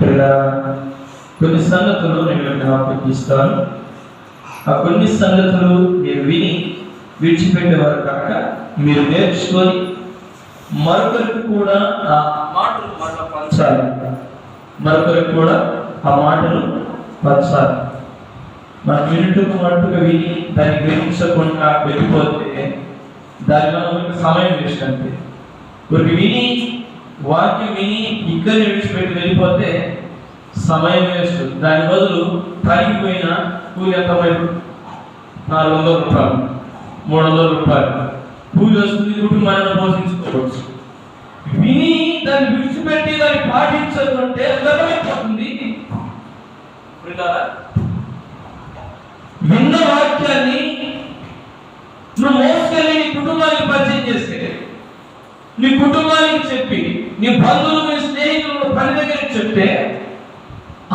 ఇలా కొన్ని సంగతులు నేను జ్ఞాపకిస్తాను. ఆ కొన్ని సంగతులు మీరు విని విడిచిపెట్టేవారు కాక మీరు నేర్చుకొని మరొకరికి కూడా ఆ మాటలు మరలా పంచాలి. మరొకరికి కూడా ఆ మాటలు పంచాలి. మనం వినుటకు మట్టుగా విని దాన్ని గ్రహించకుండా వెళ్ళిపోతే దానివల్ల మనకి సమయం వేస్ట్ అంతే. ఒకరికి విని వాక్యం విని ఇక్కడిని విడిచిపెట్టి వెళ్ళిపోతే సమయం వేస్ట్. దాని బదులు తరిగిపోయిన కూలి ఎంత వైపు 400 రూపాయలు 300 రూపాయలు కూలి వస్తుంది, కుటుంబాన్ని పోషించుకోవచ్చు. విని దాన్ని విడిచిపెట్టి దాన్ని పాటించకుంటే వ్యర్థమైపోతుంది. విన్న వాక్యాన్ని నువ్వు మోసుకెళ్ళి నీ కుటుంబానికి పరిచయం చేస్తే, నీ కుటుంబానికి చెప్పి, నీ బంధువులు నీ స్నేహితులు పని దగ్గరికి చెప్తే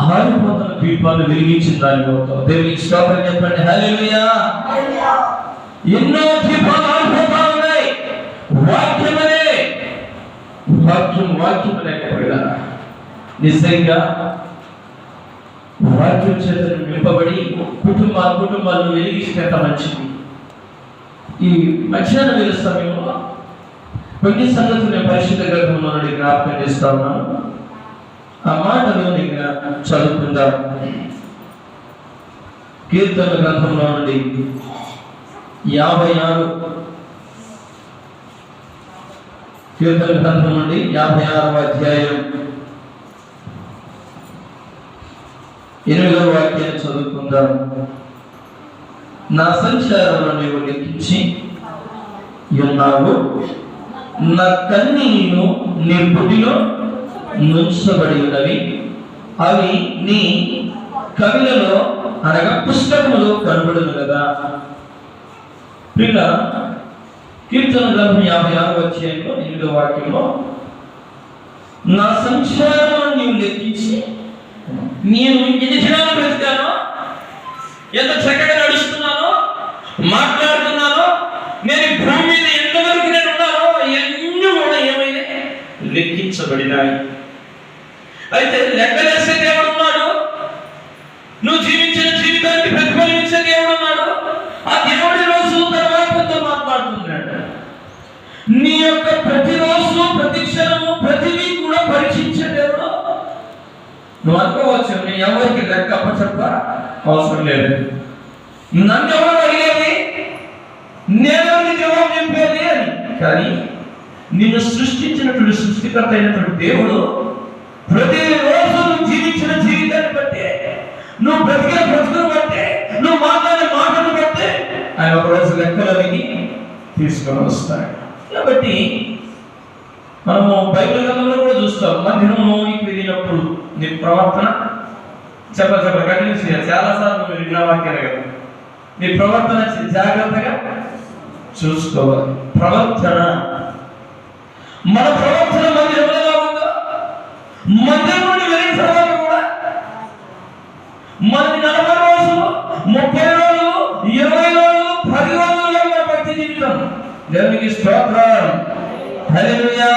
ఆరిపోతున్న దీపాలు వెలిగించిన దాని అవుతావు. దేవునికి స్తోత్రం చెప్పండి. హల్లెలూయా. ఎన్నో దీపాలు ఆరిపోతా ఉన్నాయి. వాక్యమనే లేకపోయినా నిజంగా వాక్యం చేతను నింపబడి కుటుంబాలను వెలిగిస్తే ఎంత మంచిది. ఈ మధ్యాహ్న వేళ సమయంలో కొన్ని సంగతులు నేను పరిశుద్ధ గ్రంథంలో నుండి జ్ఞాపకం చేస్తా ఉన్నాను. ఆ మాటలు నేను చదువుకుందాం. కీర్తన గ్రంథంలో నుండి 56 కీర్తన గ్రంథం నుండి 56వ అధ్యాయం 8వ వాక్యాన్ని చదువుకుందాం. నా సంచారంలో నీవు లెక్కించి ఉన్నావు, నా కన్నీళ్లు నీ బుడిలో నుంచబడి ఉన్నవి, అవి నీ కవిలలో అనగా పుస్తకములో కనబడును కదా. పిల్ల కీర్తన గ్రంథం 56వ అధ్యాయంలో 8వ వాక్యంలో నా సంచారంలో నీవు లెక్కించి, నేను ఎన్ని దినాలు బ్రతికానో, ఎంత చక్కగా నడుస్తున్నానో, మాట్లాడుతున్నానో, నేను భూమి మీద ఎంతవరకు నేను ఉన్నానో ఎన్ని కూడా ఏమైనా లెక్కించబడినాయి. అయితే లెక్కలేసే దేవుడు ఉన్నాడు. నువ్వు జీవించిన జీవితానికి ప్రతిఫలించే దేవుడు ఉన్నాడు. ఆ దేవుడి రోజు తర్వాతతో మాట్లాడుతున్నాడు. నీ యొక్క ప్రతిరోజు ప్రతి క్షణము ప్రతిదీ కూడా పరీక్షించే దేవుడు. నువ్వు అనుకోవచ్చు, నేను ఎవరికి లెక్క అప్పచెప్ప అవసరం లేదు, నన్ను ఎవరు అడిగేది, నేను జవాబు చెప్పేది అని. కానీ నిన్ను సృష్టించినటువంటి సృష్టికర్త అయినటువంటి దేవుడు ప్రతిరోజు నువ్వు జీవించిన జీవితాన్ని బట్టే, నువ్వు బ్రతికిన బ్రతుకును బట్టే, నువ్వు మాట్లాడే మాటను బట్టే ఆయన ఒకరోజు లెక్కలకి తీసుకొని వస్తాడు. కాబట్టి మనము బైబిల్ గ్రంథంలో కూడా చూస్తాం. మధ్యాహ్నంలోనికి వెళ్ళినప్పుడు నీ ప్రవర్తన కంటిన్యూస్ చేయాలి. చాలాసార్లు నువ్వు విన్న వాక్యాలు కదా. నీ ప్రవర్తన జాగ్రత్తగా చూసుకోవాలి. ప్రవర్తన, మన ప్రవర్తన మందిరంలో ఎలా ఉందో, మందిరం నుండి వెళ్ళిన తర్వాత కూడా మనకి 40 రోజులు 30 రోజులు 20 రోజులు 10 రోజులు మన భక్తి జీవితం. దేవునికి స్తోత్రం. హల్లెలూయా.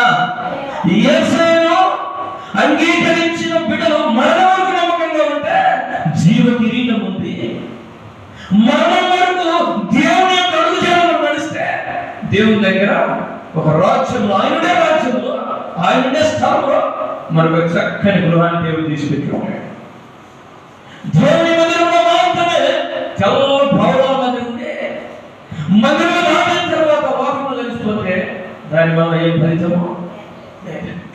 యేసును అంగీకరించిన బిడ్డలు మరణం వరకు నమ్మకంగా ఉంటే జీవ కిరీటం ఉంది. మరణం వరకు దేవుని యొక్క అడుగుజాడలో నడిస్తే దేవుని దగ్గర ఒక రాజ్యంలో, ఆయననే రాజ్యంలో, ఆయననే స్థలంలో మనకు చక్కని గృహాన్ని దేవుడు తీసుకెట్టుకుంటాడు. దేవుని మందిరంలో మాత్రమే చాలా భవనాల మధ్య ఉండే మందిరంలో రాసిన తర్వాత వాక్యంలో కలిసిపోతే దానివల్ల ఏం ఫలితము.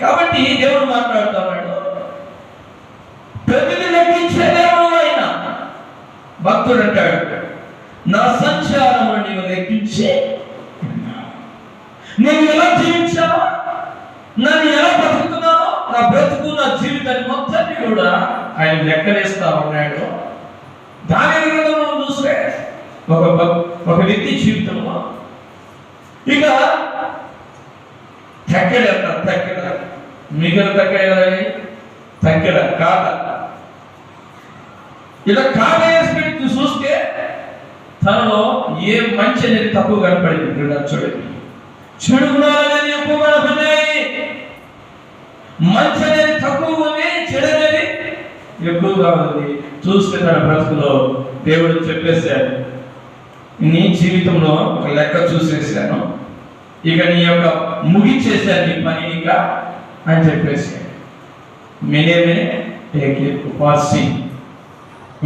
కాబట్టి దేవుడు మాట్లాడుతున్నాడు, ప్రతిని లెక్కించే దేవుడు ఆయన. భక్తుడు అంటాడు, నా సంచారంలో నీవు లెక్కించి, నేను ఎలా జీవించానో, నన్ను ఎలా బతుకుతున్నానో, నా బ్రతుకు నా జీవితాన్ని మొత్తాన్ని కూడా ఆయన లెక్కలేస్తా ఉన్నాడు. దాని మనం చూస్తే ఒక వ్యక్తి జీవితంలో ఇక తక్కెడ మిగిలిన తక్కెడ కాట ఇలా కాట వేసి చూస్తే తనలో ఏ మంచి అనేది తక్కువ కనపడింది. చూడండి, చెడు గుణాలు అనేది ఎక్కువ కనపడినాయి. మంచి అనేది తక్కువ ఉంది, చెడు అనేది ఎక్కువగా ఉంది. చూస్తే తన బ్రతుకులో దేవుడు చెప్పేశాడు, నీ జీవితంలో ఒక లెక్క చూసేసాను, ఇక నీ యొక్క ముగిచ్చేసాను నీ పని ఇక అని చెప్పేసి మేనేమే పాసి.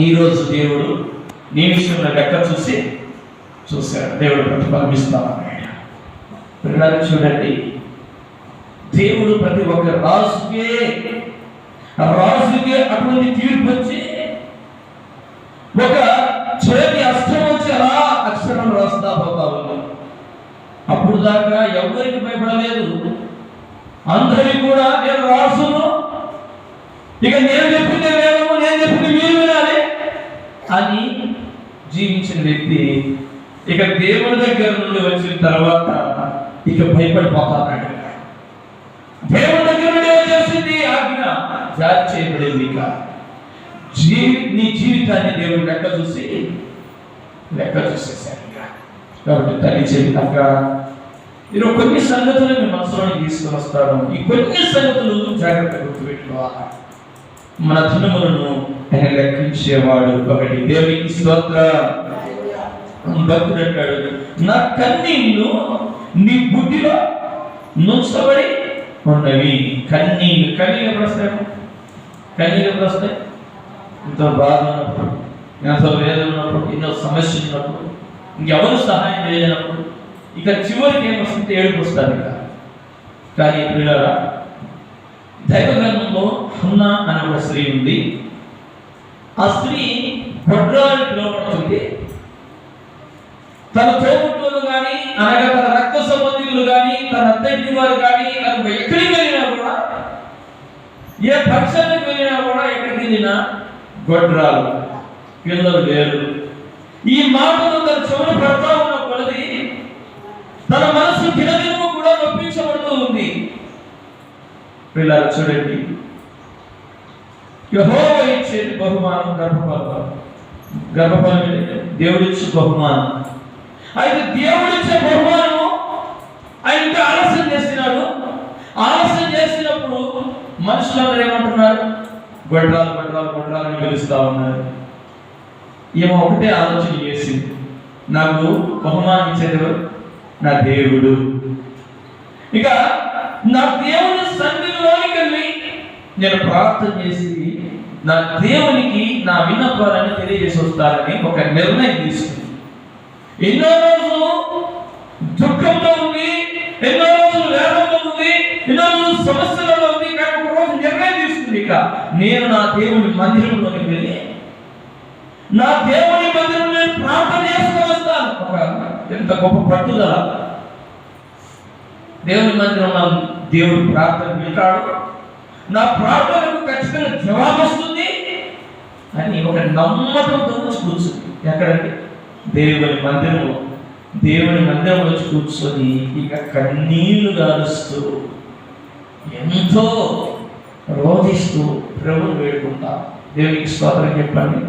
ఈరోజు దేవుడు నీ విషయంలో లెక్క చూశాడు. దేవుడు ప్రతిఫలమిస్తానన్నాడు. పిల్లలు చూడండి, దేవుడు ప్రతి ఒక్క రాజుకే అటువంటి తీర్పు వచ్చి ఒక చేతి అష్టం వచ్చి అలా అక్షరం రాస్తా పోతా ఉంది. అప్పుడు దాకా ఎవరికి భయపడలేదు. అందరి కూడా నేను రాసును, ఇక నేను చెప్పింది వేదము, నేను చెప్పింది మీరు వినాలి అని జీవించిన వ్యక్తి ఇక దేవుడి దగ్గర నుండి వచ్చిన తర్వాత ఇక భయపడిపోతాడు. దేవుడి దగ్గర నుండి వచ్చేసింది ఆజ్ఞ జారీ చేయబడింది. ఇక నీ జీవితాన్ని దేవుడు లెక్క చూసేసాడు. కాబట్టి తల్లి చెల్లినాక మీరు కొన్ని సంగతులు మీ మనసులోకి తీసుకుని వస్తాడు. ఈ కొన్ని సంగతులు జాగ్రత్తగా గుర్తుపెట్టుకోవాలి. మన దినములను ఆయన లెక్కించేవాడు. ఒకటి దేవునికి స్తోత్రం. భక్తుడు అంటాడు, నా కన్నీళ్లు నీ బుద్ధిలో నుంచబడి ఉన్నవి. కన్నీళ్ళు ఎప్పుడు వస్తాయి? ఎంతో బాధ ఉన్నప్పుడు, ఎంతో వేదన ఉన్నప్పుడు, ఎన్నో సమస్యలు ఉన్నప్పుడు, ఇంకెవరు సహాయం చేయలేనప్పుడు ఇక చివరికి ఏమొస్తుంటే ఏడుపు వస్తారు. ఇక కానీ పిల్లరా, దైవ గ్రంథంలో హన్నా అనే ఒక స్త్రీ ఉంది. ఆ స్త్రీ గొడ్రాలు పిలువబడుతుంది. తన తోబుట్టువులు కానీ, అనగా తన రక్త సంబంధికులు కానీ, తన అత్తటి వారు కానీ, తను ఎక్కడికి వెళ్ళినా కూడా, ఏ పక్షానికి వెళ్ళినా కూడా, ఎక్కడికి వెళ్ళినా గొడ్రాలు, పిల్లలు లేరు. ఈ మాటలు తన చెవులు పడతా ఉన్న కొలది తన మనసు దినదినము కూడా నొప్పించబడుతూ ఉంది. పిల్లలు చూడండి, యెహోవా ఇచ్చేది బహుమానం గర్భఫలం దేవుడిచ్చే బహుమానం. అయితే దేవుడిచ్చే బహుమానము ఆయన ఇంకా ఆలస్యం చేస్తున్నాడు. ఆలస్యం చేసినప్పుడు మనుషులందరూ ఏమంటున్నారు? గొడ్రాలని పిలుస్తా ఉన్నారు. ఏమో ఒకటే ఆలోచన చేసింది, నాకు బహుమానం ఇచ్చేది నా దేవుడు. ఇక నా దేవుని సన్నిధిలోకి వెళ్ళి నేను ప్రార్థన చేసి నా దేవునికి నా విన్నపాలని తెలియజేసి వస్తానని ఒక నిర్ణయం తీసుకుంది. ఎన్నో రోజులు దుఃఖంలో ఉంది, ఎన్నో రోజులు వేదంలో ఉంది, ఎన్నో రోజులు సమస్యలలో ఉంది. కానీ ఒక రోజు నిర్ణయం తీసుకుంది, ఇక నేను నా దేవుని మందిరంలోకి వెళ్ళి నా దేవుని మందిరంలో ప్రార్థన చేసుకొని వస్తాను. ఎంత గొప్ప పట్టుదల! దేవుని మందిరంలో దేవుడు ప్రార్థన వింటాడు, నా ప్రార్థనకు ఖచ్చితంగా జవాబు వస్తుంది అని ఒక నమ్మకంతో వచ్చి కూర్చుంది. ఎక్కడండి? దేవుని మందిరంలో వచ్చి కూర్చొని ఇక కన్నీళ్లు గారుస్తూ ఎంతో రోధిస్తూ ప్రభువును వేడుకుంటా. దేవునికి స్తోత్రం చెప్పండి.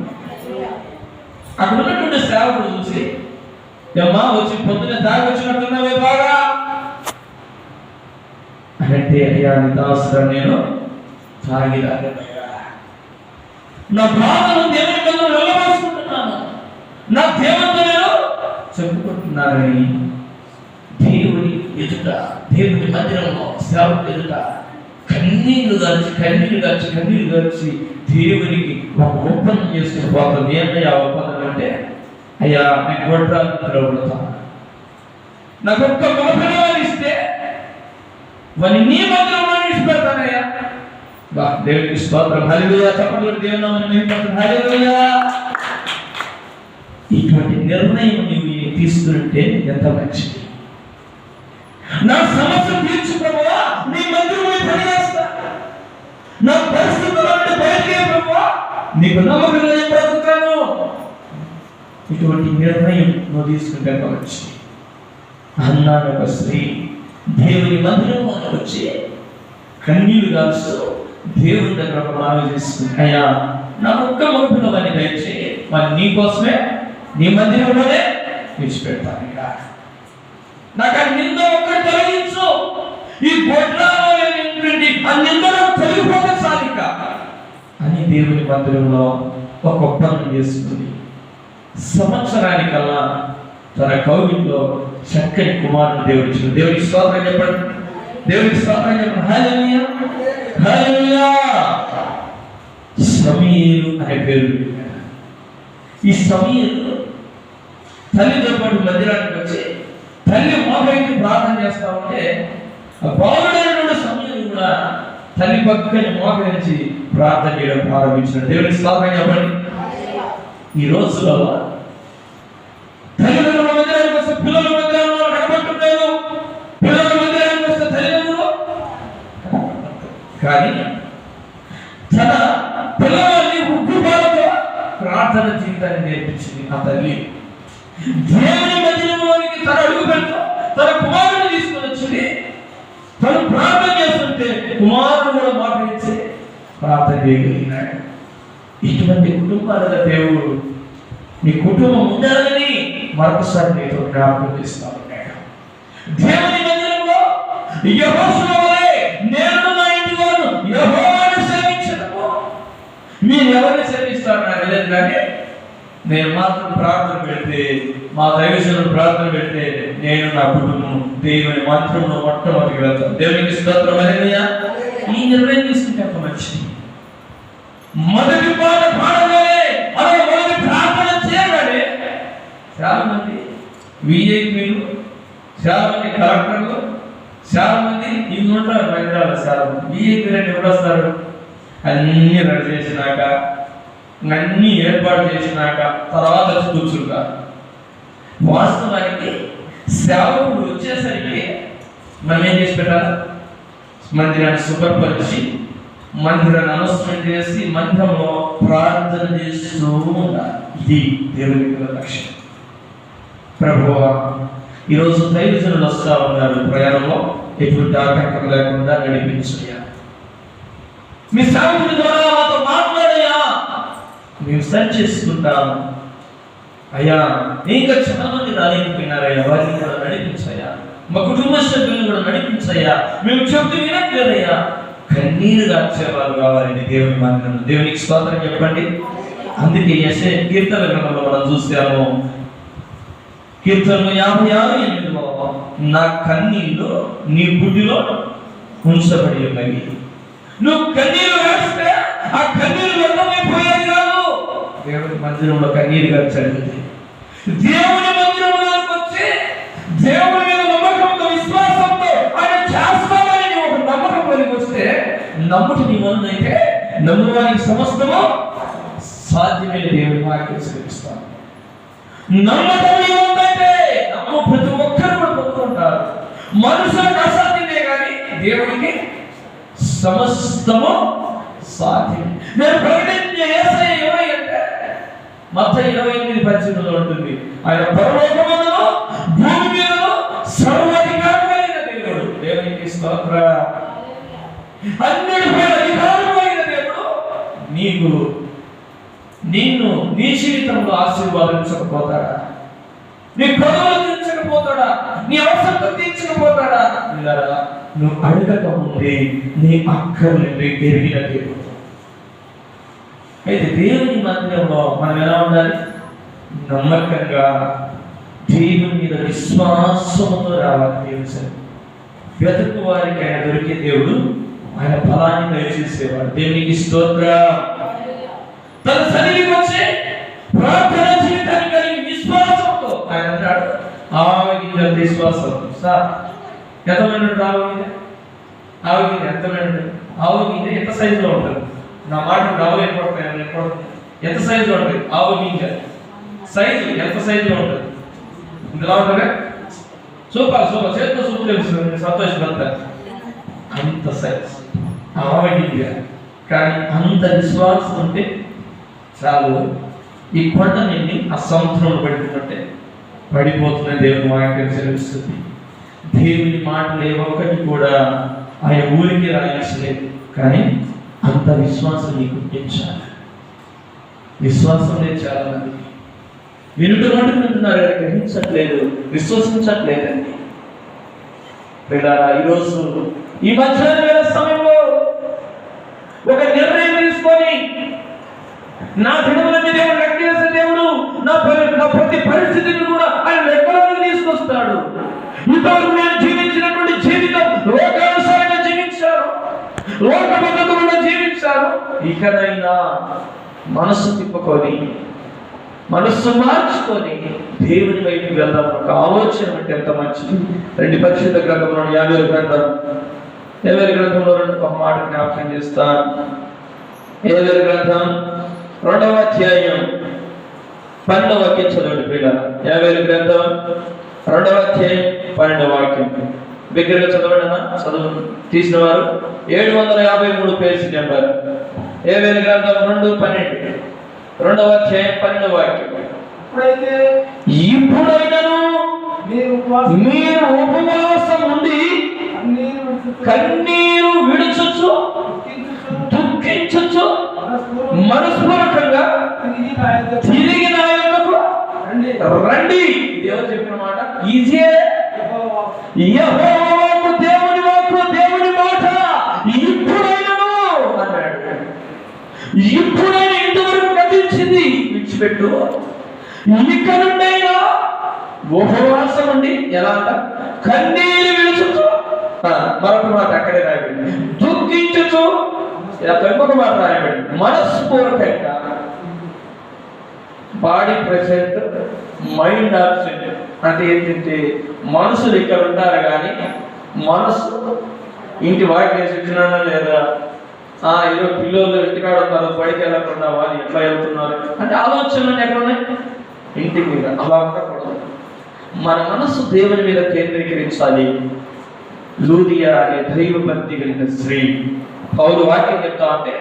అక్కడ ఉన్నటువంటి సేవకుడు చూసి, అమ్మా వచ్చి పొద్దున తాగి వచ్చినట్టున్నావే బాగా అంటే, అయ్యా నిదాసురా, నేను తాగి రాలేదయ్యా, నా బాధను దేవుని మీద వెళ్ళబోసుకుంటున్నాను, నా దేవునితో నేను చెప్పుకుంటున్నానని దేవుని ఎదుట, దేవుని మందిరంలో సేవకు ఎదుట కన్నీళ్లు గార్చి దేవునికి ఒక ఒప్పందం చేసుకుని పోతాను. ఏంటయ్యా ఒప్పందం అంటే, అయ్యా నేను గొడ్రాలు పిలువబడతాను, నాకు ఒక్క మగపిల్లవాడిని ఇస్తే వాడిని నీ మందిరంలో విడిచిపెడతానయ్యా. దేవునికి స్తోత్రం. హల్లెలూయా. చెప్పండి, దేవుని నామమున మహిమ. హల్లెలూయా. ఇటువంటి నిర్ణయం నీవు తీసుకుంటే ఎంత మంచిది. నా సమస్య తీర్చు ప్రభువా, నీ మందిరంలో పని చేస్తా, నా పరిస్థితుల్లో నుండి బయటకే ప్రభువా, నీకు నమ్మకంగా నేను బ్రతుకుతాను. ఇటువంటి నిర్ణయం నువ్వు తీసుకుంటే ఎంత మంచిది. అన్నాడు ఒక స్త్రీ దేవుని మందిరంలో వచ్చి కన్నీళ్లు కాల్స్తూ దేవుని దగ్గర ఒక మనవి చేసుకుంది, అయ్యా నా ఒక్క మగపిల్లవాడిని దయచేయి, మరి నీ కోసమే నీ మందిరంలోనే విడిచిపెడతాను. ఇక నాకు ఆ నింద ఒక్కటి తొలగించు, ఈ గొడ్రాలు ఆ నిందను తొలగిపోతే చాలు ఇక అని దేవుని మందిరంలో ఒక ఒప్పందం చేసుకుంది. సంవత్సరానికల్లా తన కౌగిట్లో చక్కని కుమారుని దేవుడు ఇచ్చింది. దేవునికి స్తోత్రం చెప్పండి. దేవునికి స్తోత్రం చెప్పండి. హల్లెలూయా, హల్లెలూయా. సమీరు అనే పేరు. ఈ సమీరు తల్లితో పాటు మందిరానికి వచ్చి తల్లి మోకరించి ప్రార్థన చేస్తా ఉంటే ఆ బాలుడైన సమీరు కూడా తల్లి పక్కని మోకరించి ప్రార్థన చేయడం ప్రారంభించాడు. దేవునికి స్తోత్రం చెప్పండి. ఈ రోజుల్లో తల్లిదండ్రుల మందిరానికి వస్తే పిల్లల మందిరంలో కనబడుతున్నారు, పిల్లల మందిరానికి వస్తే తల్లిదండ్రులు. కానీ తన పిల్లవాళ్ళని ఉగ్గుపాలతో ప్రార్థన జీవితాన్ని నేర్పించింది ఆ తల్లి. దేవుని మందిరంలోనికి తన అడుగు పెడుతూ తన కుమారుని తీసుకొని వచ్చింది. తను ప్రార్థన చేస్తుంటే కుమారుడు కూడా మోకరించి ప్రార్థన చేయగలిగినాడు. ఇటువంటి కుటుంబాల దేవుడు నీ కుటుంబం ఉండాలని మరొకసారి నీతో జ్ఞాపకం చేస్తా ఉన్నాడు. దేవుని మందిరంలో యెహోషువ వలె నేను నా ఇంటి వారు యెహోవాను సేవించడము. మీరు ఎవరిని సేవిస్తారు నాకు తెలియదు, కానీ నేను మాత్రం ప్రార్థన పెడితే, మా దైవజనుడు ప్రార్థన పెడితే నేను నా కుటుంబం దేవుని మంత్రంలో మొట్టమొదటి వెళ్తాను. దేవునికి స్తోత్రం. హల్లెలూయా. ఈ నిర్ణయం తీసుకుంటే అంత మంచిది. మొదటి పాట పాడగానే అలాగే మొదటి ప్రార్థన చేయగానే చాలా మంది విఐపీలు, చాలా మంది కలెక్టర్లు, చాలా మంది ఇవి ఉంటారు మందిరాలు. చాలా మంది విఐపీలు అంటే ఎవరు వస్తారు? అన్నీ రెడీ చేసినాక, అన్నీ ఏర్పాటు చేసినాక తర్వాత వచ్చి కూర్చుంటారు. వాస్తవానికి సేవకుడు వచ్చేసరికి మనం ఏం చేసి పెట్టాలి? మందిరాన్ని శుభ్రపరిచి, మందిరాన్ని అనౌన్స్మెంట్ చేసి, మందిరంలో ప్రార్థన చేస్తూ ఉండాలి. ఇది దేవుని లక్ష్యం. ప్రభువా, ఈరోజు దైవజనులు వస్తూ ఉన్నారు, ప్రయాణంలో ఎటువంటి ఆటంకం లేకుండా నడిపించయ్యా. మీ సేవకుడి ద్వారా మాతో మాట్లాడయ్యా, మేము సరి చేసుకుంటాము అయ్యా. ఇంకా చాలా మంది రాలేకపోయినారయ్యా, వారిని కూడా నడిపించయ్యా. మా కుటుంబ సభ్యులను కూడా నడిపించయ్యా. మేము చెప్తూ వినట్లేదయ్యా. కన్నీరు దాచేవాళ్ళు కావాలండి దేవుని మందిరంలో. దేవునికి స్తోత్రం చెప్పండి. అందుకే యెషయా కీర్తన గ్రంథంలో మనం చూసాము. కీర్తనలు 56:8 నా కన్నీళ్ళు నీ బుద్ధిలో ఉంచబడి ఉన్నవి. నువ్వు కన్నీరు వేస్తే ఆ కన్నీరు వ్యర్థమైపోయేది కాదు. దేవుని మందిరంలో కన్నీరు గడిచండి. దేవుని మందిరంలోకి వచ్చి దేవుని మీద నమ్మకంతో, విశ్వాసంతో ఆయన చేస్తామని ఒక నమ్మకం కలిగి వస్తే, నమ్ముటి నీ వలనైతే నమ్మువానికి సమస్తము సాధ్యమైన దేవుని వాక్యం శ్రమిస్తాను. నమ్మకం ఏముందంటే నమ్ము ప్రతి ఒక్కరు కూడా పొందుకుంటారు. మనుషులకు అసాధ్యమే కానీ దేవునికి సమస్తము సాధ్యం. నేను ప్రకటించే యేసయ్య ఎవరు అంటే మత్తయి 28:18 ఉంటుంది. ఆయన పరలోకమందును భూమి మీదను సర్వాధికారం కలిగిన దేవుడు. దేవునికి స్తోత్రం. అన్నిటిపై అధికారం కలిగిన దేవుడు నిన్ను నీ జీవితంలో ఆశీర్వాదించకపోతాడా? నీ కొదవలు తీర్చకపోతాడా? నీ అవసరం తీర్చకపోతాడా? నువ్వు అడగక ముందే నీ అక్కర్లు ఎరిగిన దేవుడు. అయితే దేవుని మందిరంలో మనం ఎలా ఉండాలి? నమ్మకంగా దేవుని మీద విశ్వాసంతో రావాలి. దేవుడు వెతుకు వారికి ఆయన దొరికే దేవుడు, ఆయన ఫలాన్ని దయచేసేవాడు. దేవునికి స్తోత్రం. తన సన్నిధికి వచ్చి ప్రార్థన జీవితాన్ని కలిగి విశ్వాసంతో ఆయన అన్నాడు, ఆవగింజ విశ్వాసం. సార్ ఎంతమైన ఆవగింజ ఎంతమైన ఆవగింజ ఎంత సైజులో ఉంటుంది? నా మాట డబల్ అయిపోతాయి. ఎంత సైజులో ఉంటుంది ఆవగింజ? సైజు ఎంత సైజులో ఉంటుంది? ఇంతలా ఉంటుంది. సూపర్ చేతితో సూపర్ తెలుస్తుంది, సంతోషపడతారు. అంత సైజ్ ఆవగింజ. కానీ అంత విశ్వాసం ఉంటే చాలు. ఈ కొండ నిండి ఆ సముద్రంలో పడుతున్నట్టే పడిపోతున్న దేవుని వాక్యం తెలుస్తుంది. దేవుని మాటలు ఏ ఒక్కటి కూడా ఆయన ఊరికి రాయించలేదు, కానీ అంత విశ్వాసం నీకు పెంచాలి. విశ్వాసం లేదు చాలా మంది. వినుట మటుకు వింటున్నారు, గ్రహించట్లేదు, విశ్వసించట్లేదండి. ఈరోజు ఈ మధ్యాహ్న వేళ సమయంలో ఒక నిర్ణయం తీసుకొని నా దినములన్నీ దేవుడు లెక్క చేసే దేవుడు. నా ప్రతి పరిస్థితిని కూడా ఆయన లెక్కలోకి తీసుకొస్తాడు. ఇంతవరకు నేను జీవించినటువంటి జీవితం లోకానుసారంగా జీవించాను, లోక పద్ధతుల్లో జీవించాను. ఇకనైనా మనస్సు తిప్పుకొని, మనస్సు మార్చుకొని దేవుని వైపు వెళ్దాం. ఒక ఆలోచన అంటే ఎంత మంచిది. రెండు పరిశుద్ధ గ్రంథంలో 50 గ్రంథం 50 గ్రంథంలో ఒక మాట జ్ఞాపకం చేస్తాను. 50 గ్రంథం 2వ అధ్యాయం 12వ వాక్యం చదవండి పిల్లలు. 50 గ్రంథం 2వ అధ్యాయం 12వ వాక్యం దగ్గరగా చదవండి అన్న. చదువు తీసిన వారు 753 పేజీ నెంబర్. 50 గ్రంథం 2:12 2వ అధ్యాయం 12వ వాక్యం. ఇప్పుడైనను మీరు ఉపవాసం ఉండి కన్నీరు విడుచుచు దుఃఖించుచు మనస్పూర్వకంగా తిరిగి నా యొద్దకు రండి. దేవుడు చెప్పిన మాట ఈజీయే. యెహోవా దేవుని వాక్కు, దేవుని మాట ఇప్పుడైనను అన్నాడు. ఇప్పుడైనా ఇంతవరకు గతించింది, విడిచిపెట్టు. ఇక నుండైనా ఉపవాసం ఉండి ఎలా అంట కన్నీరు విడుచుచు, మరొక మాట అక్కడే రాయబడి దుఃఖించుచు, ఇంకొక మాట రాయబడి మనస్పూర్వకంగా. Body present, mind absent. అంటే ఏంటంటే మనసులు ఇక్కడ ఉంటారు కానీ మనసు ఇంటి వాకి వేసి వచ్చినానా లేదా, ఈరోజు పిల్లలు ఇంటికాడ ఉన్నారు, బయటకు వెళ్ళకుండా వాళ్ళు ఎట్లా వెళ్తున్నారు అంటే ఆలోచనలు ఎక్కడ ఉన్నాయి, ఇంటి మీద. అలా ఉండకూడదు. మన మనసు దేవుని మీద కేంద్రీకరించాలి. లూదియా అనే దైవభక్తి కలిగిన స్త్రీ, పౌలు వాక్యం చెప్తా అంటే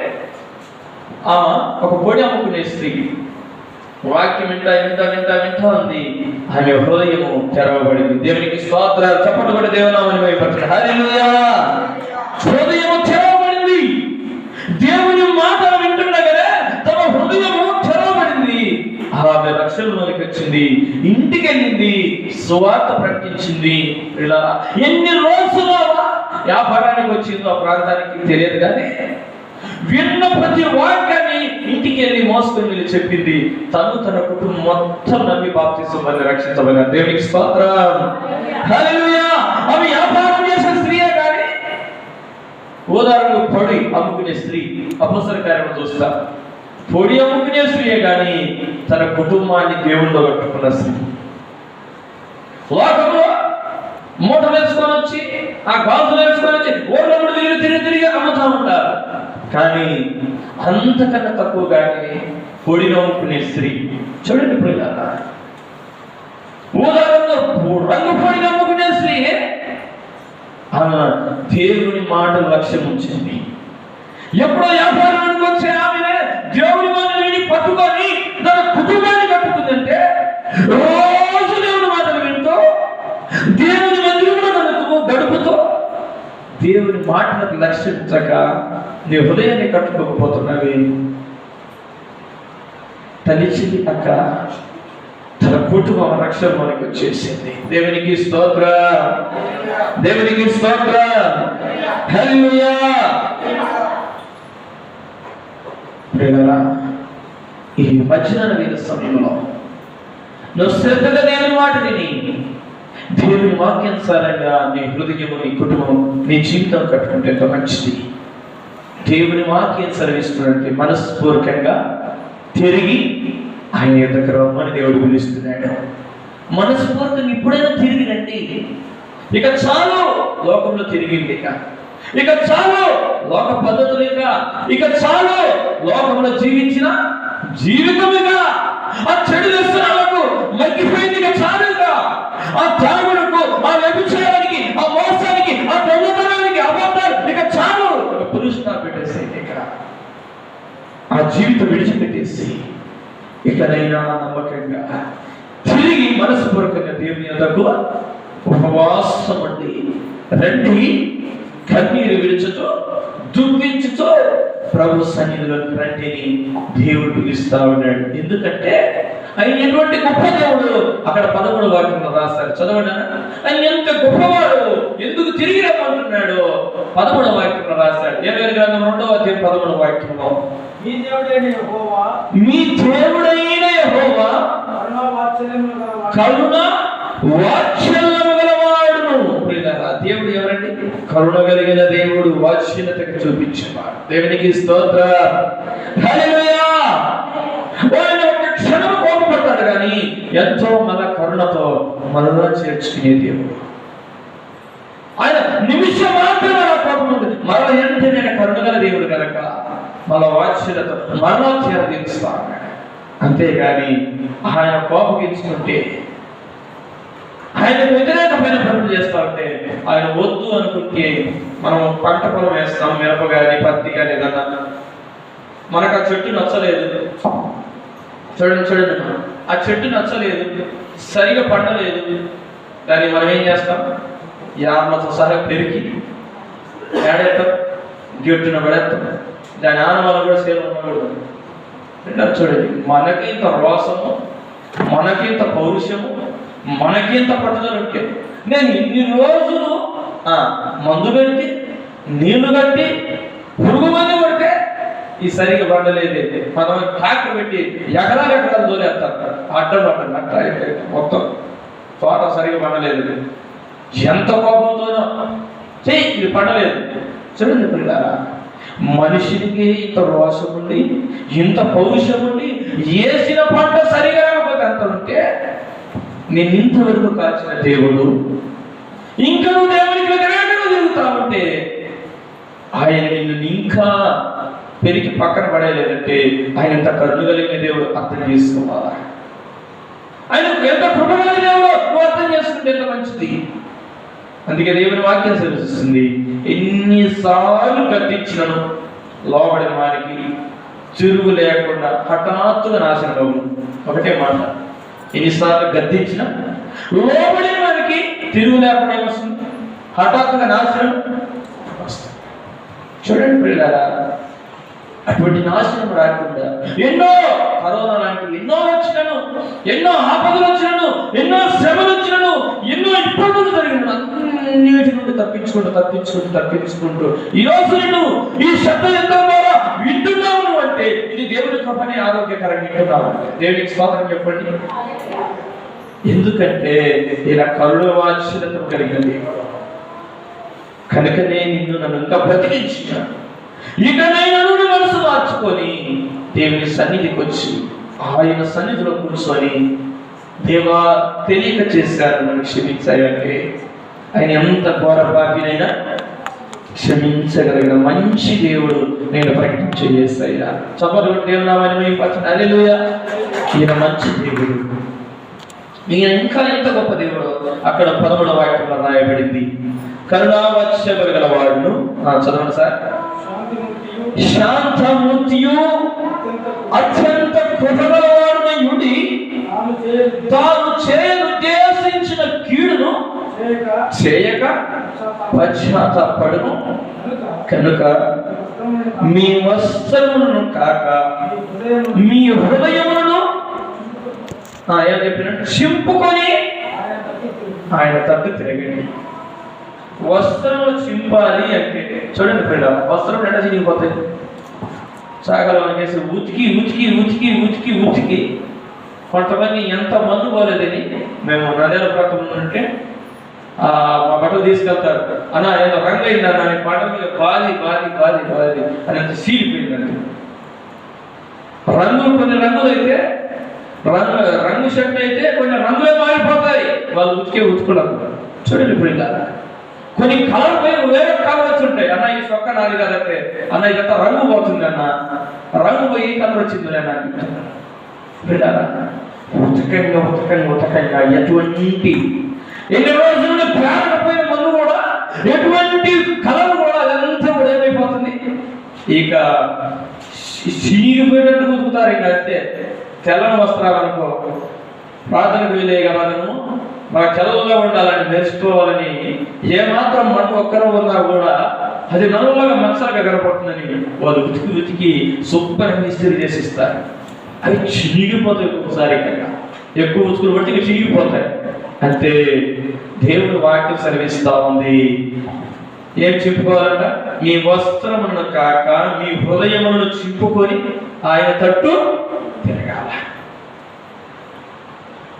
ఆమె ఒక పొడి అమ్ముకునే స్త్రీ. వాక్యం వింటా వింటా వింటా వింటా ఉంది. ఆమె హృదయము తెరవబడింది. దేవునికి స్తోత్రాలు. చప్పట్లు కూడా దేవునామని భయపరచండి. హల్లెలూయా. హృదయము తెరవబడింది. దేవుని మాట వింటుండగానే తమ హృదయము తెరవబడింది. ఆమె రక్షణలోకి వచ్చింది, ఇంటికి వెళ్ళింది, సువార్త ప్రకటించింది. ఇలా ఎన్ని రోజులు వ్యాపారానికి వచ్చిందో ఆ ప్రాంతానికి తెలియదు కానీ విన్న ప్రతి వాక్యాన్ని ఇంటికి వెళ్ళి మోసుకొని వెళ్ళి చెప్పింది. తను తన కుటుంబం మొత్తం నమ్మి బాప్తిసం పొంది రక్షించబడిన దేవునికి స్తోత్రం. హల్లెలూయా. ఆమె వ్యాపారం చేసే స్త్రీయే కానీ ఉదాహరణకు పొడి అమ్ముకునే స్త్రీ అపొస్తలుల కార్యములు చూస్తా. పొడి అమ్ముకునే స్త్రీయే కానీ తన కుటుంబాన్ని దేవుళ్ళో కట్టుకున్న స్త్రీ. లోకంలో మూటలు వేసుకొని వచ్చి ఆ గాజులు వేసుకొని వచ్చి ఓడలు తిరిగి తిరిగి అమ్ముతా ఉంటారు. కానీ అంతకన్నా తక్కువగానే పొడి నమ్ముకునే స్త్రీ చూడండి. ఇప్పుడు ఉదాహరణలో రంగు పొడి నమ్ముకునే స్త్రీ ఆమె దేవుని మాటలు లక్ష్యం ఉంచింది. ఎప్పుడో వ్యాపారానికి వచ్చే ఆమె దేవుని మాటలు విని పట్టుకొని తన కుటుంబాన్ని కట్టుకుందంటే రోజు దేవుని మాటలు వింటూ దేవుని మందిరంలో గడుపుతూ దేవుని మాటలకు లక్ష్యించక నీ హృదయాన్ని కట్టుకోకపోతున్నవి. తలిచింది అక్క తన కుటుంబం రక్షణలోనికి వచ్చేసింది. దేవునికి స్తోత్రం, దేవునికి స్తోత్రం. హల్లెలూయా. ప్రియరా, ఈ మధ్యాహ్న వేళ సమయంలో నువ్వు శ్రద్ధగా దేవుని మాట విని దేవుని వాక్యానుసారంగా నీ హృదయము, నీ కుటుంబం, నీ జీవితం కట్టుకుంటే ఎంతో మంచిది. దేవుని వాక్యానుసరిస్తున్నట్టు మనస్పూర్వకంగా తిరిగి ఆయన దగ్గర రమ్మని దేవుడు పిలుస్తున్నాడు. మనస్ఫూర్తిగా ఇప్పుడైనా తిరిగి రండి. ఇక చాలు లోకంలో తిరిగింది, ఇక చాలు లోక పద్ధతులు, ఇక చాలు లోకంలో జీవించిన జీవితముగా ఆ చెడు వ్యసనాలకు మగ్గిపోయింది. ఇక చాలుగా ఆ త్యాగులకు, ఆ వ్యభిచారానికి, ఆ మోసానికి, ఆ దొంగతనానికి, అబద్ధాలు ఇక చాలు. పురుషుగా పెట్టేసి ఇక ఆ జీవితం విడిచిపెట్టేసి ఇకనైనా నమ్మకంగా తిరిగి మనస్పూర్వకంగా దేవుని యొద్దకు ఉపవాసం ఉండి రండి, కన్నీరు విడుచుతో దుఃఖించుతో ప్రభు సన్నిధిలో రండిని దేవుడు పిలుస్తా ఉన్నాడు. ఎందుకంటే ఆయన ఎటువంటి గొప్ప దేవుడు. అక్కడ 13వ వాక్యంలో రాశారు, చదవండి. ఆయన ఎంత గొప్పవాడు, ఎందుకు తిరిగి రమ్మంటున్నాడు 13వ వాక్యంలో రాశాడు. 50 గ్రంథం 2వ అధ్యాయం 13వ వాక్యంలో మీ దేవుడైన యెహోవా కరుణ వాత్సల్యము గలవాడును. దేవుడు ఎవరండి? కరుణ కలిగిన దేవుడు, వాత్సల్యతకు చూపించేవాడు. దేవునికి స్తోత్రం. హల్లెలూయా. ఆయన ఒక క్షణం కోపపడతాడు కానీ ఎంతో మన కరుణతో మనలో చేర్చుకునే దేవుడు. ఆయన నిమిషం మాత్రమే నా కోపం ఉంది, మరల వెంటనే కరుణ గల దేవుడు కనుక మన వాత్సల్యత మరలా చేరదీస్తాడు. అంతేగాని ఆయన కోపగించుకుంటే, ఆయన వ్యతిరేకమైన పనులు చేస్తా ఉంటే, ఆయన వద్దు అనుకుంటే, మనం పంట పొలం వేస్తాం, మిరప కానీ పత్తి కానీ ఏదన్నా, మనకు ఆ చెట్టు నచ్చలేదు, చూడండి ఆ చెట్టు నచ్చలేదు, సరిగా పండలేదు, దాన్ని మనం ఏం చేస్తాం? యామతో సహా పెరిగి ఏడెత్తాం, గిట్టున పడేస్తాం, దాని ఆనవాళ్ళు కూడా సేవ ఉండకూడదు. చూడండి, మనకింత రోసము, మనకింత పౌరుషము, మనకింత పట్టుదల ఉంటే, నేను ఇన్ని రోజులు మందు పెట్టి నీళ్లు కట్టి పురుగు మందు కొడితే ఈ సరిగా పండలేదు, మనం ట్రాక్టర్ పెట్టి ఎకరాలు తోలేస్తారు, అడ్డం పడ్డారు, మొత్తం తోట సరిగా పండలేదు, ఎంత కోపంతోనో చెయ్యి ఇది పండలేదు. చూడండి పిల్లారా, మనిషికి ఇంత రోషం ఉండి, ఇంత పౌరుషం ఉండి, వేసిన పంట సరిగా రాకపోతే అంత ఉంటే, నేను ఇంతవరకు కాల్చిన దేవుడు ఇంకా నువ్వు దేవునికి వ్యతిరేకంగా తిరుగుతా ఉంటే, ఆయన నిన్ను ఇంకా పెరిగి పక్కన పడేలేదంటే ఆయన ఎంత కరుణ కలిగిన దేవుడు అర్థం చేసుకోవాలా. ఆయన ఎంత కృప కలిగిన దేవుడు నువ్వు అర్థం చేసుకుంటే ఎంత మంచిది. అందుకే దేవుని వాక్యం సూచిస్తుంది, ఎన్నిసార్లు గద్దించినను లోబడిన వారికి తిరుగు లేకుండా హఠాత్తుగా నాశనం అవ్వను. ఒకటే మాట, ఎన్నిసార్లు గద్దించిన లోబడిన వారికి తిరుగు లేకుండా ఏమొస్తుంది? హఠాత్తుగా నాశనం వస్తుంది. చూడండి పిల్లలారా, అటువంటి నాశనం రాకుండా ఎన్నో కరోనా లాంటివి ఎన్నో వచ్చినను, ఎన్నో ఆపదలు వచ్చినను, ఎన్నో శ్రమలు వచ్చినను, ఎన్నో ఇబ్బందులు జరిగిన అన్నిటి నుండి తప్పించుకుంటూ ఈ రోజు నేను ఈ శబ్ద యుద్ధం ద్వారా వింటున్నాను అంటే ఇది దేవుని కృపని ఆరోగ్యకరంగా వింటున్నాను. దేవునికి స్తోత్రం చెప్పండి. ఎందుకంటే ఇలా కరుణ వాత్సల్యత కలిగిన దేవుడు కనుకనే నన్ను ఇంకా బ్రతికించాను. ఇక నేను మనసు మార్చుకొని దేవుని సన్నిధికి వచ్చి ఆయన సన్నిధిలో కూర్చొని, దేవా తెలియక చేశారు నన్ను క్షమించాయంటే, ఆయన ఎంత ఘోర పాపినైనా క్షమించగలిగిన మంచి దేవుడు నేను ప్రకటించేసయ్యా. చెప్పరు దేవుని నామమున హల్లెలూయా. ఈయన మంచి దేవుడు, ఈయన ఇంకా ఎంత గొప్ప దేవుడు. అక్కడ 13వ వాక్యంలో రాయబడింది, కరుణావాత్సల్యము గల వాడును. చదవండి సార్. శాంతమూర్తియు అత్యంత కృపగలవాడునై ఉండి తాను చేయనుద్దేశించిన కీడును చేయక పశ్చాత్తాపడును కనుక మీ వస్త్రములను కాక మీ హృదయములను ఏం చెప్పినట్టు చింపుకొని ఆయన తట్టు తిరగండి. వస్త్రములు చింపాలి అంటే చూడండి పిల్ల, వస్త్రం ఎట్లా చిరిగిపోతాయి? సాగలు అనేసి ఉతికి కొంతమంది ఎంత మందు పోలేదని మేము నదేల ప్రాంతం ఉంటే మా బట్టలు తీసుకెళ్తారు, అన్నా ఏదో రంగు అయిందా నా బట్టల మీద బాది అని అంత సీలిపోయిందండి. కొన్ని రంగులు అయితే రంగు షర్ట్ అయితే కొన్ని రంగులే మారిపోతాయి, వాళ్ళు ఉతుకున్నారు. చూడండి ఇప్పుడు ఇలా కొన్ని కలర్ పోయి వేరే కలర్ వచ్చి ఉంటాయి. అన్న ఈ చొక్క నాది కాదంటే, అన్న ఇదంతా రంగు పోతుంది, అన్న రంగు పోయి కలర్ వచ్చింది ఉతకంగా ఎటువంటి ఎన్ని రోజులు ప్రాణపోయిన మందు కూడా ఎటువంటి కలర్ కూడా అదంతా కూడా ఏమైపోతుంది, ఇక చీరిపోయినట్టు ఉతుకుతారు. ఇక అంతే. తెల్లని వస్త్రాలు అనుకో, ప్రార్థనకు వెళ్ళేయగలను, మన తెల్లగా ఉండాలని నేర్చుకోవాలని ఏమాత్రం మన ఒక్కరో ఉన్నా కూడా అది నలుగురుగా మత్సరంగా కనపడుతుందని వాళ్ళు ఉతికి శుభ్రంగా ఇస్త్రీ చేసిస్తారు. అవి చిరిగిపోతాయి, ఒక్కొక్కసారి ఎక్కువ ఉతుకులు బట్టి ఇక చిరిగిపోతాయి. అంతే దేవుడు వాక్యం సెలవిస్తా ఉంది. ఏం చెప్పుకోవాలంట? మీ వస్త్రములను కాక మీ హృదయములను చింపుకొని ఆయన తట్టు తిరగాల.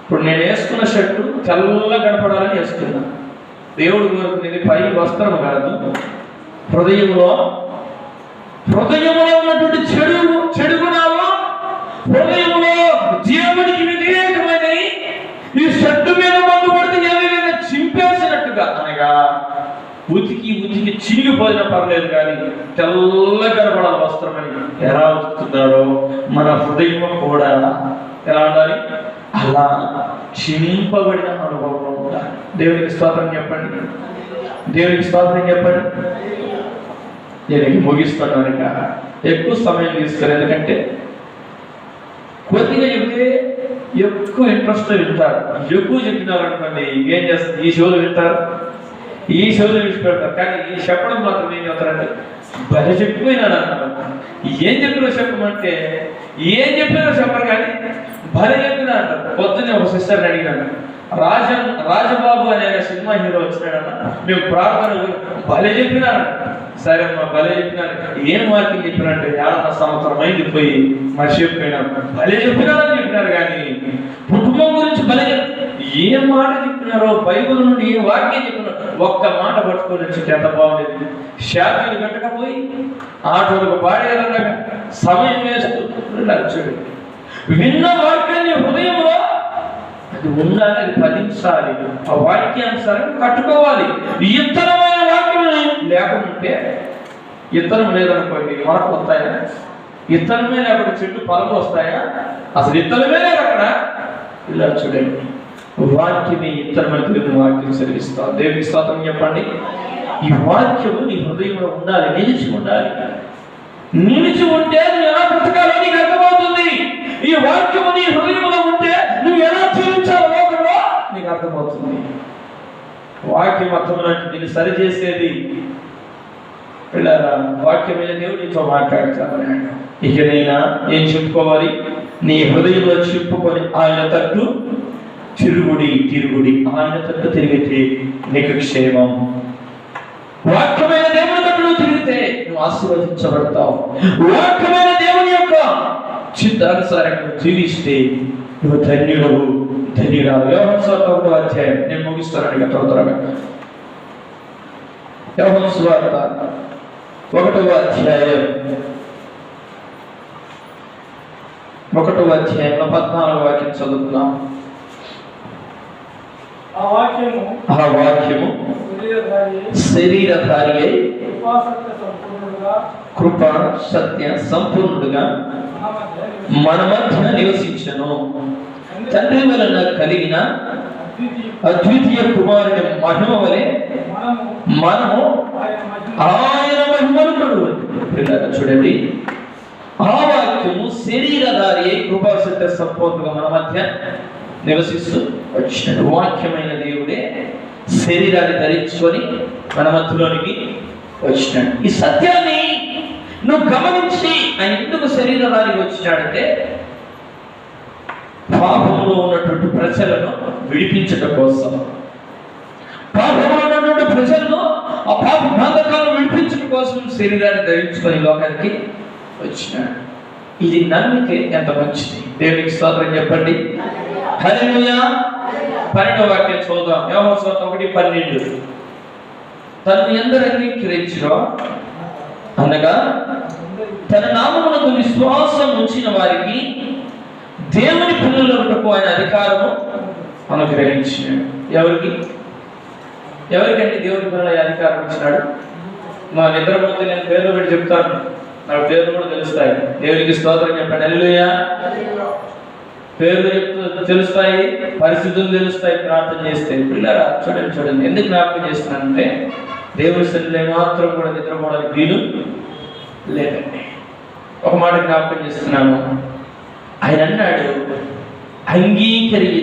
ఇప్పుడు నేను వేసుకున్న షర్టు తెల్లగా కనపడాలని వేసుకున్నా. దేవుడు కోరుకునేది పై వస్త్రము కాదు, హృదయంలో ఉన్నటువంటి చెడు గుణాలు, హృదయంలో దేవుడికి వ్యతిరేకమైనవి ఈ షర్టు మీద మందు పడితే ఏదైనా చింపేసినట్టుగా, అనగా ఉతికి చినిగిపోయినా పర్లేదు కానీ తెల్లగా కనపడాలి వస్త్రమని ఎలా ఉతుకుతున్నారో మన హృదయం కూడా ఎలా ఉండాలి, అలా చింపబడిన అనుభవం ఉండాలి. దేవునికి స్తోత్రం చెప్పండి, దేవునికి స్తోత్రం చెప్పండి. నేను ముగిస్తున్నాను, ఎక్కువ సమయం తీసుకుని, ఎందుకంటే కొద్దిగా చెప్తే ఎక్కువ ఇంట్రెస్ట్ వింటారు. ఎక్కువ చెప్పినారు అనుకోండి ఏం చేస్తారు, ఈ షోలు వింటారు, ఈ షోలు విడిచిపెడతారు. కానీ ఈ చెప్పడం మాత్రం ఏం చెప్తారంటే భలే చెప్పిపోయినాడు అన్నారు. ఏం చెప్పినా చెప్పమంటే ఏం చెప్పినా చెప్పరు, కానీ భలే చెప్పినా అంటారు. పొద్దున్నే ఒక సిస్టర్ని అడిగినాను, రాజబాబు అనే సినిమా హీరో వచ్చినాడన్న, మేము ప్రార్థన భలే చెప్పినాను. సరే అమ్మా భలే చెప్పినాను, ఏం వాక్యం చెప్పినట్టు 50 సంవత్సరం అయింది పోయి మర్చిపోయినాను. భలే చెప్పినారని చెప్పినారు, కానీ కుటుంబం గురించి భలే ఏ మాట చెప్పినారో, బైబిల్ నుండి ఏ వాక్యం చెప్పినారో ఒక్క మాట పట్టుకొని వచ్చి ఎంత బాగుండేది. షాపులు పెట్టకపోయి ఆటోలకు పాడేయాలన్నా సమయం వేస్తూ చూడండి. విన్న వాక్యాన్ని హృదయంలో అది ఉండాలి, అది ఫలించాలి. ఆ వాక్యానుసారం కట్టుకోవాలి. ఇతరమైన వాక్యం లేకుంటే, ఇతరం లేదనుకోండి మనకు వస్తాయా? ఇతరమే లేకుండా చెట్టు ఫలం వస్తాయా? అసలు ఇతరమే లేదు అక్కడ. ఇలా చూడండి, వాక్యమే ఇతరమైన వాక్యం సెలవిస్తాం. దేవుని స్తోత్రం చెప్పండి. ఈ వాక్యము నీ హృదయంలో ఉండాలి, నిలిచి ఉండాలి. నిలిచి ఉంటే నువ్వు ఎలా బ్రతకాలో నీకు అర్థమవుతుంది. ఈ వాక్యము నీ హృదయంలో ఉంటే నువ్వు ఎలా జీవించాలో లోకంలో నీకు అర్థమవుతుంది. వాక్యం అర్థమైనట్టు దీన్ని సరిచేసేది పిల్లరా వాక్యమైన దేవుడు నీతో మాట్లాడతాను. ఇకనైనా ఏం చెప్పుకోవాలి? నీ హృదయంలో చెప్పుకొని ఆయన తట్టు తిరుగుడి. ఆయన తట్టు తిరిగితే నీకు క్షేమం. వాక్యమైన దేవుని తట్టు నువ్వు తిరిగితే నువ్వు ఆశీర్వదించబడతావు. వాక్యమైన దేవుని యొక్క చిత్తానుసారంగా జీవిస్తే నువ్వు ధన్యుడవు, ధన్యురాలు. యోహాను సువార్త 1వ అధ్యాయం, నేను ముగిస్తాను త్వరగా. యోహాను సువార్త 1వ అధ్యాయం 1వ అధ్యాయంలో 14వ వాక్యం చదువుతున్నాం. ఆ వాక్యము శరీరధారి అయి కృపా సత్య సంపూర్ణుడుగా మన మధ్య నివసించను. తండ్రి వలన కలిగిన అద్వితీయ కుమారుని మహిమ వలె మనము ఆయన మహిమను కలుగుతుంది. చూడండి, ఆ వాక్యము శరీరధారి అయి కృపా సత్య సంపూర్ణుడుగా మన మధ్య నివసిస్తూ వచ్చినాడు. వాక్యమైన దేవుడే శరీరాన్ని ధరించుకొని మన మధ్యలోనికి వచ్చినాడు. ఈ సత్యాన్ని నువ్వు గమనించి ఆయన ఎందుకు శరీరానికి వచ్చినాడంటే పాపంలో ఉన్నటువంటి ప్రజలను విడిపించడం కోసం. పాపంలో ఉన్నటువంటి ప్రజలను ఆ పాప బాధకాలను విడిపించడం కోసం శరీరాన్ని ధరించుకొని లోకానికి వచ్చినాడు. ఇది నమ్మితే ఎంత మంచిది. దేవునికి స్తోత్రం చెప్పండి. హల్లెలూయా. 12వ వాక్యం చూద్దాం. యోహాను సువార్త 1:12. తను ఎందరు అంగీకరించిరో అనగా తన నామమునకు విశ్వాసం ఉంచిన వారికి దేవుని పిల్లలకు ఆయన అధికారము అనుగ్రహించినాడు. ఎవరికంటే దేవుని పిల్లల అధికారం ఇచ్చినాడు? మా నిద్ర ముందు నేను పేర్లు పెట్టి చెప్తాను, నాకు పేర్లు కూడా తెలుస్తాయి. దేవునికి స్తోత్రం చెప్పండి. హల్లెలూయా. పేర్లు చెప్తూ తెలుస్తాయి, పరిస్థితులు తెలుస్తాయి ప్రార్థన చేస్తే. పిల్లరా చూడండి, ఎందుకు జ్ఞాపకం చేస్తున్నానంటే దేవుని సన్నిధిలో మాత్రం కూడా నిద్రపోవడానికి వీలు లేదండి. ఒక మాట జ్ఞాపకం చేస్తున్నాను. ఆయన అన్నాడు,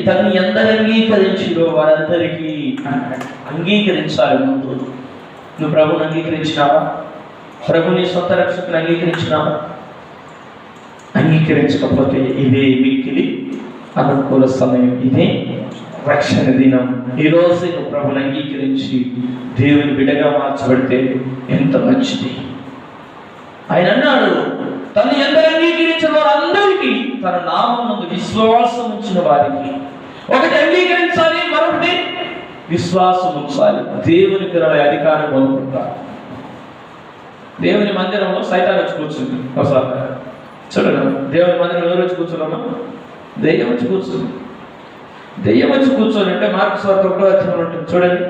తను ఎందరు అంగీకరించిరో వారందరికీ అన్నాడు. అంగీకరించాలి. ముందు నువ్వు ప్రభుని అంగీకరించినావా? ప్రభుని సొంత రక్షకుని అంగీకరించినావా? అంగీకరించకపోతే ఇదే మిక్కిలి అనుకూల సమయం, ఇదే రక్షణ దినం. ఈరోజు నువ్వు ప్రభుని అంగీకరించి దేవుని బిడ్డగా మార్చబడితే ఎంత మంచిది. ఆయన అన్నాడు, తను ఎందరు అంగీకరించిన వారందరికీ తన నామమునందు విశ్వాసం ఉంచిన వారికి. ఒకటి అంగీకరించాలి, మరొకటి విశ్వాసం ఉంచాలి. దేవుని పిల్లల అధికారం పొందుకుంటారు. దేవుని మందిరంలో సైతాన్ వచ్చి కూర్చుంది. ఒకసారి చూడండి, దేవుని మందిరం ఎవరు వచ్చి కూర్చున్నామా? దెయ్యం వచ్చి కూర్చుంది. దెయ్యం వచ్చి కూర్చొని అంటే మార్కు సువార్త 1వ అధ్యాయంలో ఉంటుంది చూడండి.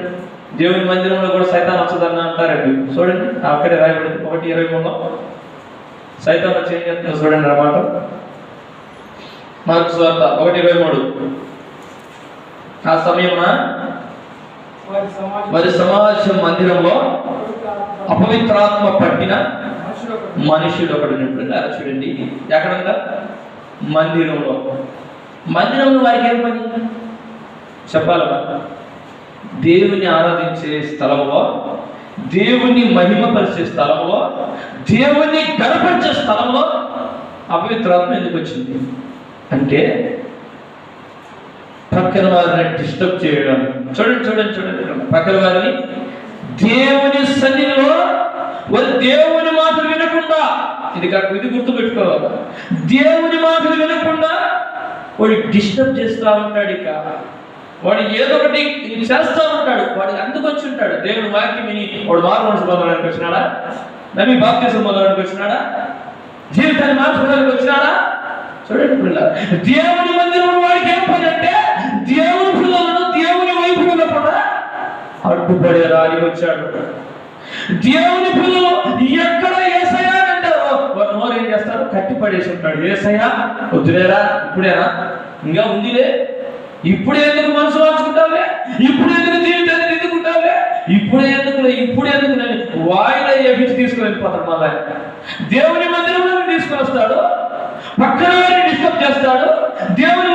దేవుని మందిరంలో కూడా సైతాన్ వచ్చదన్న అంటారండి. చూడండి అక్కడే రాయబడింది 1:23లో సైతాన్ వచ్చి ఏం చేస్తుందో చూడండి అన్నమాట. మార్కు సువార్త 1:23. ఆ సమయమున మరి సమాజం మందిరంలో అపవిత్రాత్మ పట్టిన మనుషుడు ఒకడు నింటున్నారు. చూడండి ఎక్కడంగా మందిరంలో. మందిరంలో వారికి ఏం పని చెప్పాలమ్మా? దేవుని ఆరాధించే స్థలంలో, దేవుని మహిమపరిచే స్థలంలో, దేవుని గణపరిచే స్థలంలో అపవిత్రాత్మ ఎందుకు వచ్చింది అంటే పక్కన వారిని డిస్టర్బ్ చేయడం. చూడండి చూడండి చూడండి, పక్కన వారిని దేవుని సన్నిధిలో దేవుని మాటలు వినకుండా, ఇది గుర్తుపెట్టుకోవాలి, దేవుని మాటలు వినకుండా వాడు డిస్టర్బ్ చేస్తూ ఉంటాడు. ఇక వాడు ఏదో ఒకటి చేస్తూ ఉంటాడు. వాడు అందుకు వచ్చి ఉంటాడు. దేవుని వాక్యం విని వాడు మారు మనసు పొందడానికి వచ్చినాడా? నమ్మి బాప్తిజం పొందడానికి వచ్చినాడా? జీవితాన్ని మార్చుకోవడానికి వచ్చినాడా? చూడండి పిల్లలు, దేవుని మందిరంలో వాడికి ఏం పని అంటే దేవుని పిల్లలను దేవుని వైపు వెళ్ళకుండా అడ్డుపడేరాని వచ్చాడు. దేవుని పిల్లలు ఎక్కడ యేసయ్యా అంటారో వాడు నోరు ఏం చేస్తాడు? కట్టి పడేసి ఉంటాడు. యేసయ్యా వద్దులేరా, ఇప్పుడేనా, ఇంకా ఉందిలే, ఇప్పుడు ఎందుకు మనసు మార్చుకుంటావులే, ఇప్పుడు ఎందుకు జీవితాన్ని దిద్దుకుంటావులే, ఇప్పుడు ఎందుకు నేను వాయిదా ఏపించి తీసుకుని వెళ్ళిపోతాడు. మళ్ళీ దేవుని మందిరంలో తీసుకుని వస్తాడు, పక్కన డిస్టర్బ్ చేస్తాడు, దేవుని